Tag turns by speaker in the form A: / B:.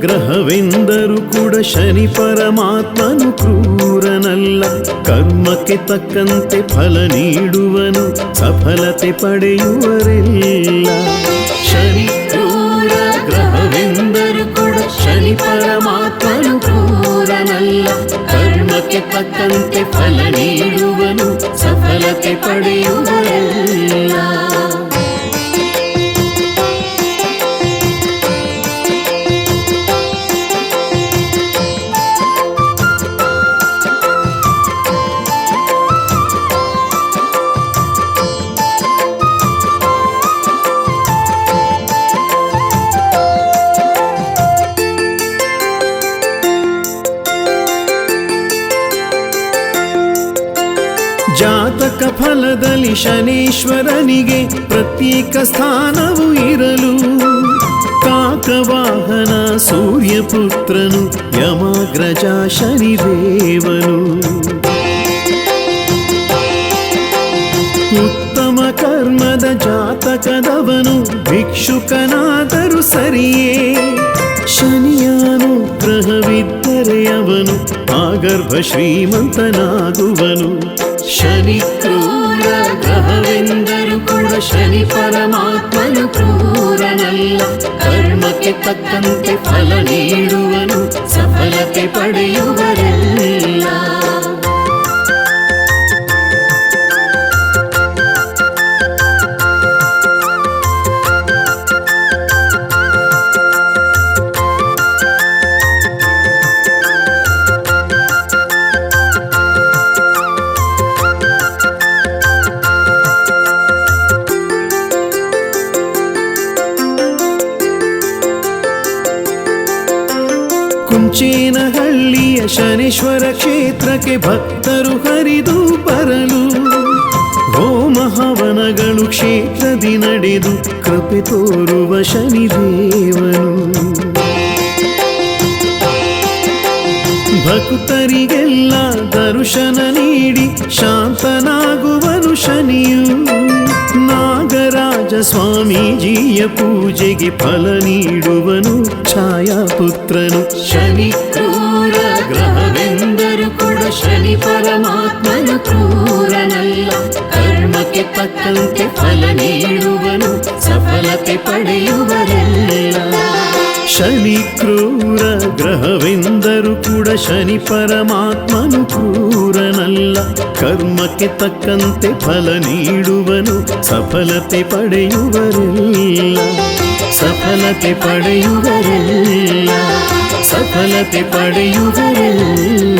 A: ಗ್ರಹವೆಂದರೂ ಕೂಡ ಶನಿ ಪರಮಾತ್ಮನು ಕ್ರೂರನಲ್ಲ. ಕರ್ಮಕ್ಕೆ ತಕ್ಕಂತೆ ಫಲ ನೀಡುವನು, ಸಫಲತೆ ಪಡೆಯುವರೆಲ್ಲ. ಶನಿ ಕ್ರೂರ ಗ್ರಹವೆಂದರೂ ಕೂಡ ಶನಿ ಪರಮಾತ್ಮನು ಕ್ರೂರನಲ್ಲ. ಕರ್ಮಕ್ಕೆ ತಕ್ಕಂತೆ ಫಲ ನೀಡುವನು, ಸಫಲತೆ ಪಡೆಯುವರೆಲ್ಲ. ಜಾತಕ ಫಲದಲ್ಲಿ ಶನೀಶ್ವರನಿಗೆ ಪ್ರತ್ಯೇಕ ಸ್ಥಾನವು ಇರಲು, ಕಾಕವಾಹನ ಸೂರ್ಯಪುತ್ರನು ಯಮಾಗ್ರಜ ಶನಿದೇವನು. ಉತ್ತಮ ಕರ್ಮದ ಜಾತಕದವನು ಭಿಕ್ಷುಕನಾದರೂ ಸರಿಯೇ, ಶನಿಯಾನುಗ್ರಹವಿದ್ದರೆ ಅವನು ಆಗರ್ಭ ಶ್ರೀಮಂತನಾಗುವನು. ಶನಿ ಕ್ರೂರ ಗ್ರಹವೆಂದರೂ ಕೂಡ ಶನಿ ಪರಮಾತ್ಮನು ಕ್ರೂರನಲ್ಲ. ಕರ್ಮಕ್ಕೆ ತಕ್ಕಂತೆ ಫಲ ನೀಡುವನು, ಸಫಲತೆ ಪಡೆಯುವರೆಲ್ಲ. ಕುಂಚೇನಹಳ್ಳಿಯ ಶನೀಶ್ವರ ಕ್ಷೇತ್ರಕ್ಕೆ ಭಕ್ತರು ಹರಿದು ಬರಲು, ಹೋಮ ಹವನಗಳು ಕ್ಷೇತ್ರದಿ ನಡೆದು ಕೃಪೆ ತೋರುವ ಶನಿದೇವನು. ಭಕ್ತರಿಗೆಲ್ಲ ದರ್ಶನ ನೀಡಿ ಶಾಂತನಾಗುವನು ಶನಿಯು. ನಾಗರಾಜ ಸ್ವಾಮೀಜಿಯ ಪೂಜೆಗೆ ಫಲ ನೀಡುವನು ಛಾಯಾಪುತ್ರನು. ಶನಿ ಕ್ರೂರ ಗ್ರಹವೆಂದರೂ ಕೂಡ ಶನಿ ಪರಮಾತ್ಮನು ಕ್ರೂರನಲ್ಲ. ಕರ್ಮಕ್ಕೆ ತಕ್ಕಂತೆ ಫಲ ನೀಡುವನು, ಸಫಲತೆ ಪಡೆಯುವರೆಲ್ಲ. ಶನಿ ಕ್ರೂರ ಗ್ರಹವೆಂದರೂ ಕೂಡ ಶನಿ ಪರಮಾತ್ಮನು ಕ್ರೂರನಲ್ಲ. ಕರ್ಮಕ್ಕೆ ತಕ್ಕಂತೆ ಫಲ ನೀಡುವನು, ಸಫಲತೆ ಪಡೆಯುವರೆಲ್ಲ. ಸಫಲತೆ ಪಡೆಯುವರೆಲ್ಲ, ಸಫಲತೆ ಪಡೆಯುವರೆಲ್ಲ.